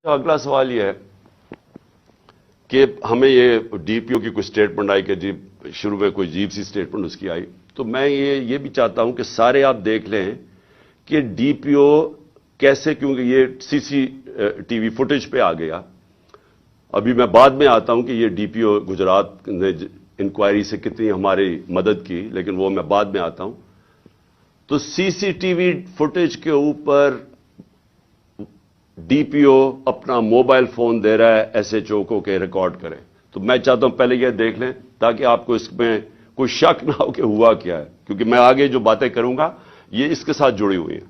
اگلا سوال یہ ہے کہ ہمیں یہ ڈی پی او کی کوئی سٹیٹمنٹ آئی کہ جی شروع میں کوئی عجیب سی سٹیٹمنٹ اس کی آئی، تو میں یہ بھی چاہتا ہوں کہ سارے آپ دیکھ لیں کہ ڈی پی او کیسے، کیونکہ یہ سی سی ٹی وی فوٹیج پہ آ گیا۔ ابھی میں بعد میں آتا ہوں کہ یہ ڈی پی او گجرات نے انکوائری سے کتنی ہماری مدد کی، لیکن وہ میں بعد میں آتا ہوں۔ تو سی سی ٹی وی فوٹیج کے اوپر ڈی پی او اپنا موبائل فون دے رہا ہے ایس ایچ او کو کہ ریکارڈ کرے، تو میں چاہتا ہوں پہلے یہ دیکھ لیں تاکہ آپ کو اس میں کوئی شک نہ ہو کہ ہوا کیا ہے، کیونکہ میں آگے جو باتیں کروں گا یہ اس کے ساتھ جڑی ہوئی ہیں۔